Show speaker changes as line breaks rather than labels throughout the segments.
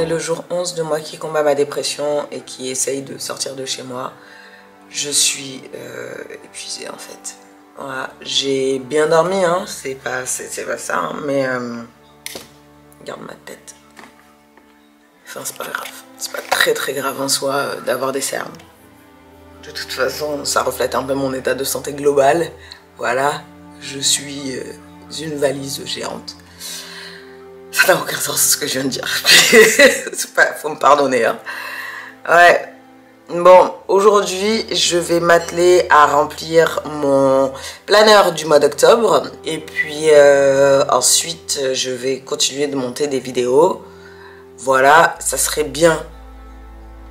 est le jour 11 de moi qui combat ma dépression et qui essaye de sortir de chez moi. Je suis épuisée en fait. Voilà. J'ai bien dormi, hein. C'est pas ça, hein. Mais regarde ma tête. Enfin, c'est pas grave. C'est pas très grave en soi d'avoir des cernes. De toute façon, ça reflète un peu mon état de santé global. Voilà, je suis une valise géante. Ça n'a aucun sens ce que je viens de dire. Faut me pardonner, hein. Ouais. Bon, aujourd'hui, je vais m'atteler à remplir mon planeur du mois d'octobre. Et puis ensuite, je vais continuer de monter des vidéos. Voilà, ça serait bien.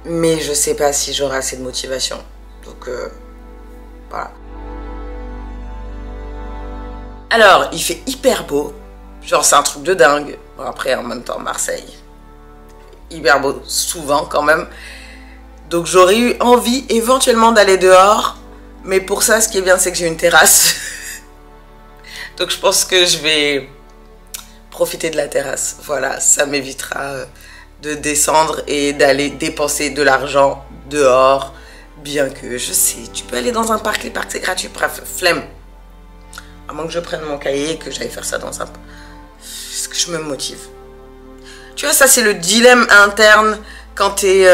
Mais je sais pas si j'aurai assez de motivation. Donc, voilà. Alors, il fait hyper beau. Genre, c'est un truc de dingue. Bon, après, en même temps, Marseille. Hyper beau, souvent quand même. Donc, j'aurais eu envie éventuellement d'aller dehors. Mais pour ça, ce qui est bien, c'est que j'ai une terrasse. Donc, je pense que je vais profiter de la terrasse. Voilà, ça m'évitera de descendre et d'aller dépenser de l'argent dehors. Bien que, je sais, tu peux aller dans un parc, les parcs c'est gratuit, bref, flemme. À moins que je prenne mon cahier et que j'aille faire ça dans un... Est-ce que je me motive? Tu vois, ça c'est le dilemme interne quand t'es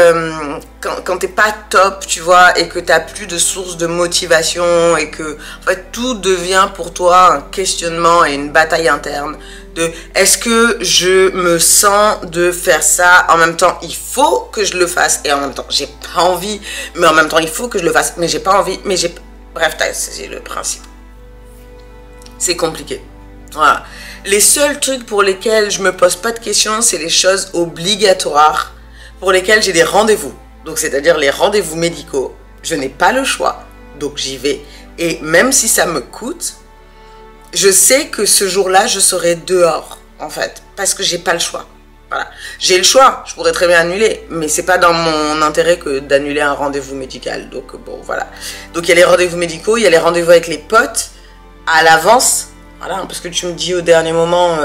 pas top, tu vois, et que t'as plus de source de motivation et que, en fait, tout devient pour toi un questionnement et une bataille interne de est-ce que je me sens de faire ça, en même temps il faut que je le fasse et en même temps j'ai pas envie, mais en même temps il faut que je le fasse, mais j'ai pas envie, mais j'ai... Bref, c'est le principe. C'est compliqué. Voilà. Les seuls trucs pour lesquels je me pose pas de questions, c'est les choses obligatoires pour lesquelles j'ai des rendez-vous. Donc c'est-à-dire les rendez-vous médicaux. Je n'ai pas le choix, donc j'y vais. Et même si ça me coûte, je sais que ce jour-là, je serai dehors, en fait, parce que j'ai pas le choix. Voilà. J'ai le choix, je pourrais très bien annuler, mais c'est pas dans mon intérêt que d'annuler un rendez-vous médical. Donc bon, voilà. Donc il y a les rendez-vous médicaux, il y a les rendez-vous avec les potes à l'avance. Voilà, parce que tu me dis au dernier moment,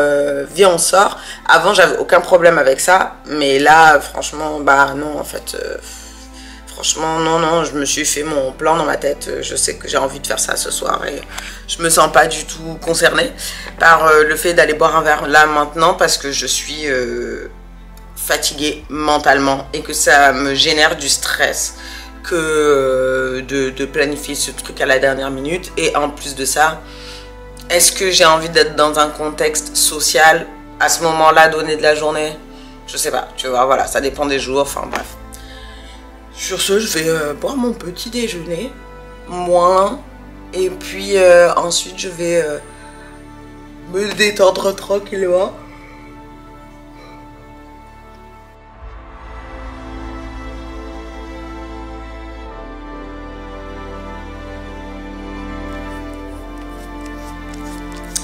viens on sort. Avant, j'avais aucun problème avec ça, mais là, franchement, bah non, en fait, franchement, non, je me suis fait mon plan dans ma tête. Je sais que j'ai envie de faire ça ce soir et je me sens pas du tout concernée par le fait d'aller boire un verre là maintenant parce que je suis fatiguée mentalement et que ça me génère du stress que de planifier ce truc à la dernière minute. Et en plus de ça, est-ce que j'ai envie d'être dans un contexte social à ce moment-là donné de la journée? Je sais pas, tu vois, voilà, ça dépend des jours, enfin bref. Sur ce, je vais boire mon petit déjeuner, et puis ensuite je vais me détendre tranquillement.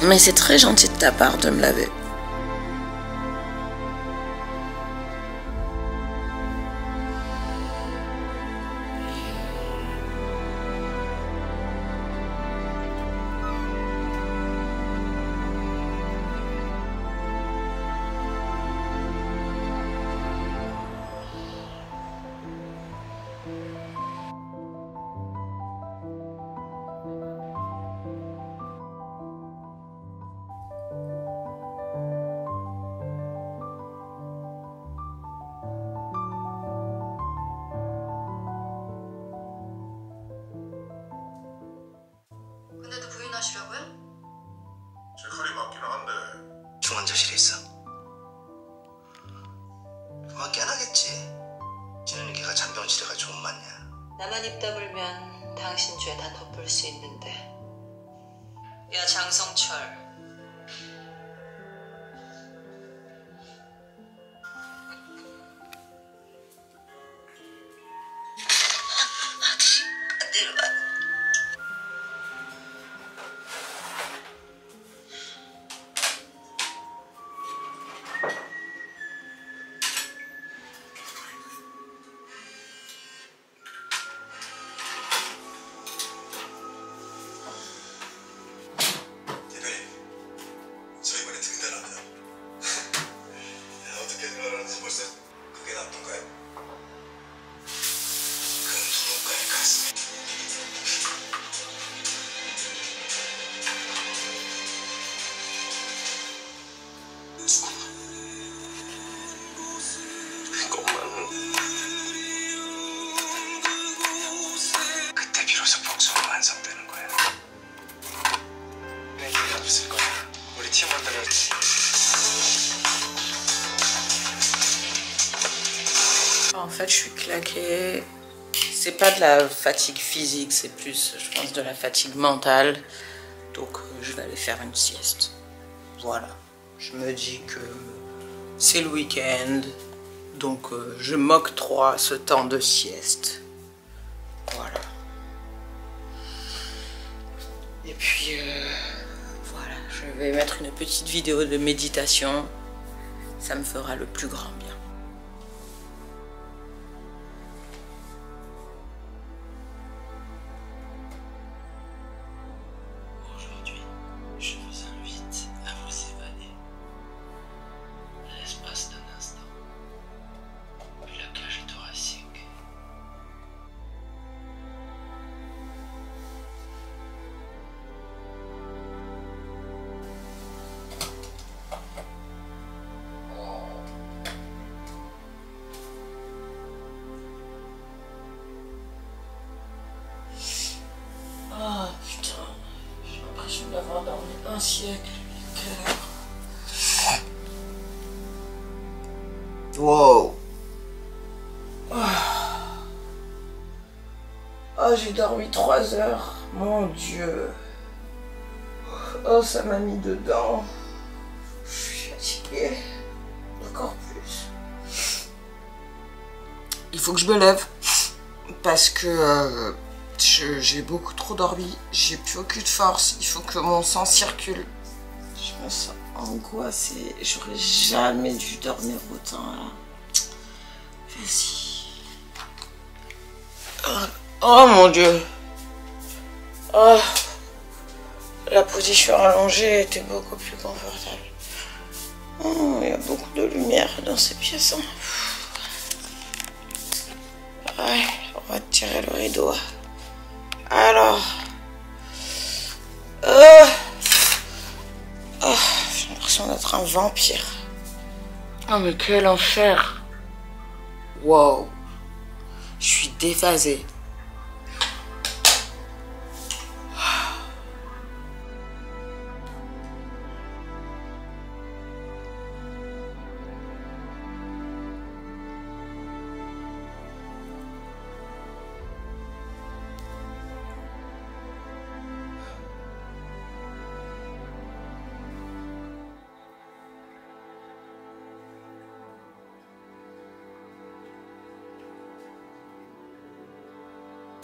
Mais c'est très gentil de ta part de me laver.
근데도 부인하시라고요?
제 칼이 맞긴 한데
중환자실에 있어. 그만 깨나겠지. 지는 걔가 잔병 치레가 좀 맞냐.
나만 입 다물면 당신 죄 다 덮을 수 있는데. 야 장성철.
대표님,
En fait, je suis claquée. C'est pas de la fatigue physique, c'est plus, je pense, de la fatigue mentale. Donc, je vais aller faire une sieste. Voilà. Je me dis que c'est le week-end. Donc, je m'octroie ce temps de sieste. Voilà. Et puis, voilà. Je vais mettre une petite vidéo de méditation. Ça me fera le plus grand bien.
Aujourd'hui, je vous invite à vous évader l'espace d'un instant, puis la cage thoracique.
Ah putain, j'ai l'impression d'avoir dormi un siècle. Quelle heure? Wow. Oh, j'ai dormi 3 heures. Mon Dieu. Oh, ça m'a mis dedans. Je suis fatiguée. Encore plus. Il faut que je me lève. Parce que j'ai beaucoup trop dormi. J'ai plus aucune force. Il faut que mon sang circule. Je me sens angoissée. J'aurais jamais dû dormir autant là. Vas-y. Oh mon Dieu. Oh. La position allongée était beaucoup plus confortable. Oh, il y a beaucoup de lumière dans ces pièces. Ouais, on va tirer le rideau. Alors. J'ai l'impression d'être un vampire. Oh mais quel enfer. Wow. Je suis déphasée.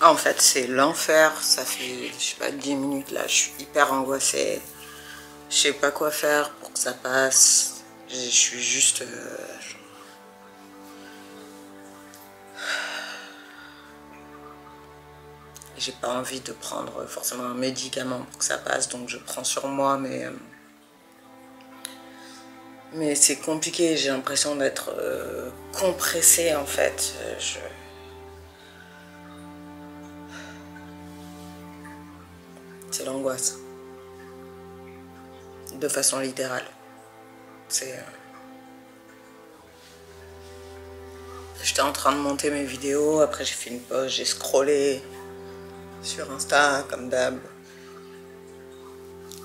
En fait, c'est l'enfer. Ça fait, je sais pas, 10 minutes là. Je suis hyper angoissée. Je sais pas quoi faire pour que ça passe. Je suis juste... J'ai pas envie de prendre forcément un médicament pour que ça passe. Donc je prends sur moi, mais c'est compliqué. J'ai l'impression d'être compressée en fait. C'est l'angoisse. De façon littérale. J'étais en train de monter mes vidéos, après j'ai fait une pause, j'ai scrollé sur Insta comme d'hab.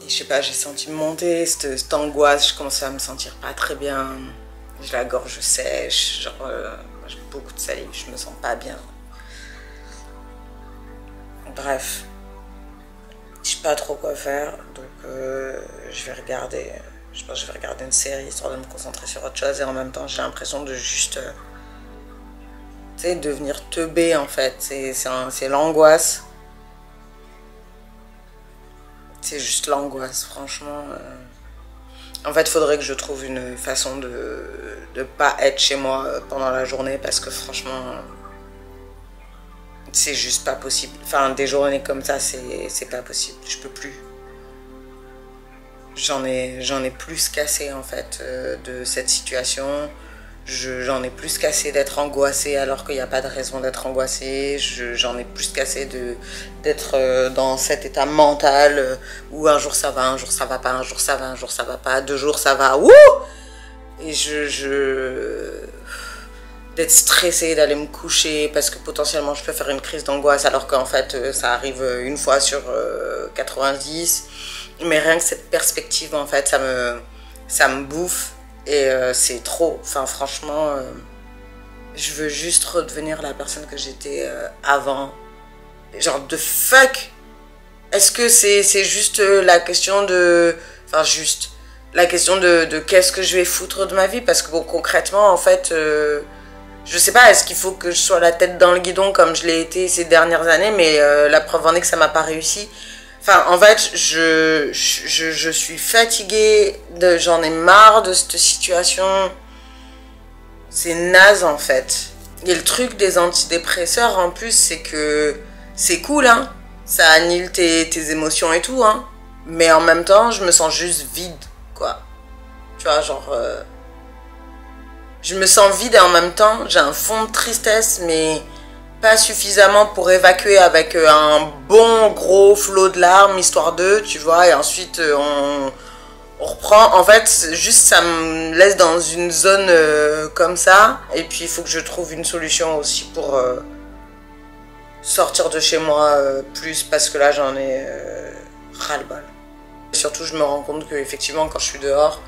Et je sais pas, j'ai senti monter cette angoisse, je commençais à me sentir pas très bien. J'ai la gorge sèche, genre j'ai beaucoup de salive, je me sens pas bien. Bref. Je sais pas trop quoi faire, donc je vais regarder, je pense que je vais regarder une série histoire de me concentrer sur autre chose et en même temps j'ai l'impression de juste, tu sais, devenir teubée en fait, c'est l'angoisse, c'est juste l'angoisse, franchement. En fait, il faudrait que je trouve une façon de pas être chez moi pendant la journée parce que franchement... C'est juste pas possible. Enfin, des journées comme ça, c'est pas possible. Je peux plus. J'en ai plus qu'assez, en fait, de cette situation. J'en ai plus qu'assez d'être angoissée alors qu'il n'y a pas de raison d'être angoissée. J'en ai plus qu'assez d'être dans cet état mental où un jour ça va, un jour ça va pas, un jour ça va, un jour ça va pas, 2 jours ça va. Wouh! Et d'être stressée, d'aller me coucher parce que potentiellement je peux faire une crise d'angoisse alors qu'en fait ça arrive une fois sur 90. Mais rien que cette perspective en fait ça me bouffe et c'est trop. Enfin franchement Je veux juste redevenir la personne que j'étais avant. Genre, de fuck. Est-ce que c'est juste la question de... Enfin, juste... La question de qu'est-ce que je vais foutre de ma vie. Parce que bon, concrètement, en fait... je sais pas, est-ce qu'il faut que je sois la tête dans le guidon comme je l'ai été ces dernières années. Mais la preuve en est que ça m'a pas réussi. Enfin, en fait, je suis fatiguée. J'en ai marre de cette situation. C'est naze, en fait. Et le truc des antidépresseurs, en plus, c'est que... C'est cool, hein. Ça annule tes émotions et tout, hein. Mais en même temps, je me sens juste vide, quoi. Tu vois, genre... Je me sens vide et en même temps, j'ai un fond de tristesse, mais pas suffisamment pour évacuer avec un bon gros flot de larmes, histoire d'eux, tu vois. Et ensuite, on reprend. En fait, juste ça me laisse dans une zone comme ça. Et puis, il faut que je trouve une solution aussi pour... sortir de chez moi plus parce que là j'en ai ras-le-bol. Surtout je me rends compte que effectivement quand je suis dehors,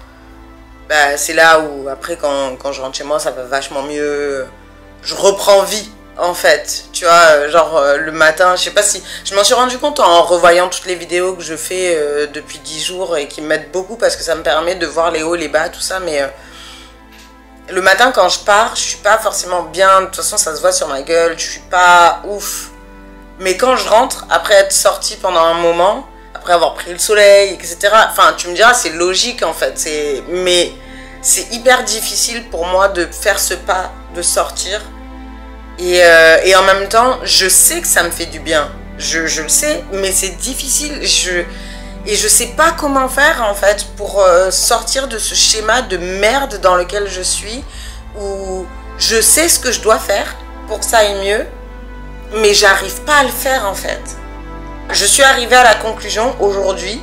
bah, c'est là où après quand je rentre chez moi ça va vachement mieux. Je reprends vie en fait, tu vois, genre le matin, je sais pas si... Je m'en suis rendu compte en revoyant toutes les vidéos que je fais depuis 10 jours et qui m'aident beaucoup parce que ça me permet de voir les hauts, les bas, tout ça, mais... Le matin, quand je pars, je suis pas forcément bien. De toute façon, ça se voit sur ma gueule. Je suis pas ouf. Mais quand je rentre, après être sortie pendant un moment, après avoir pris le soleil, etc. Enfin, tu me diras, c'est logique en fait. Mais c'est hyper difficile pour moi de faire ce pas, de sortir. Et en même temps, je sais que ça me fait du bien. Je le sais, mais c'est difficile. Et je sais pas comment faire en fait pour sortir de ce schéma de merde dans lequel je suis, où je sais ce que je dois faire pour que ça aille mieux, mais j'arrive pas à le faire en fait. Je suis arrivée à la conclusion aujourd'hui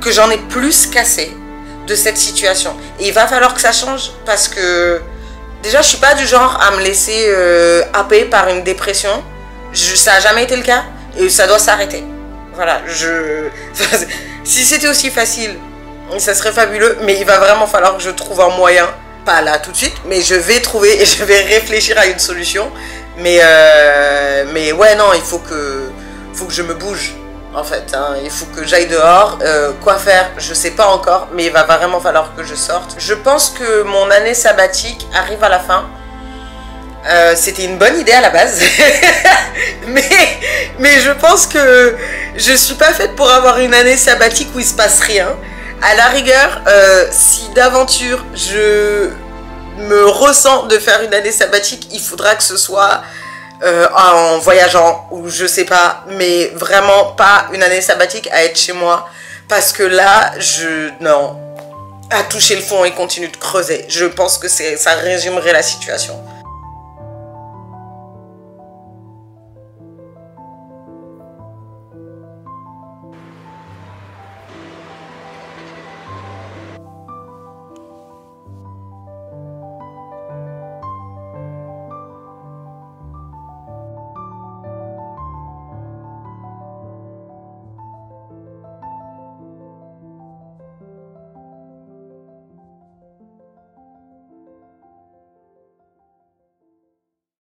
que j'en ai plus qu'assez de cette situation. Et il va falloir que ça change parce que déjà je suis pas du genre à me laisser happer par une dépression. Ça a jamais été le cas et ça doit s'arrêter. Voilà, si c'était aussi facile, ça serait fabuleux, mais il va vraiment falloir que je trouve un moyen, pas là tout de suite, mais je vais trouver et je vais réfléchir à une solution. Mais ouais, non, il faut que je me bouge, en fait. Hein. Il faut que j'aille dehors. Quoi faire, je sais pas encore, mais il va vraiment falloir que je sorte. Je pense que mon année sabbatique arrive à la fin. C'était une bonne idée à la base, mais je pense que je suis pas faite pour avoir une année sabbatique où il se passe rien. À la rigueur, si d'aventure je me ressens de faire une année sabbatique, il faudra que ce soit en voyageant ou je sais pas, mais vraiment pas une année sabbatique à être chez moi parce que là, non, à toucher le fond et continuer de creuser. Je pense que ça résumerait la situation.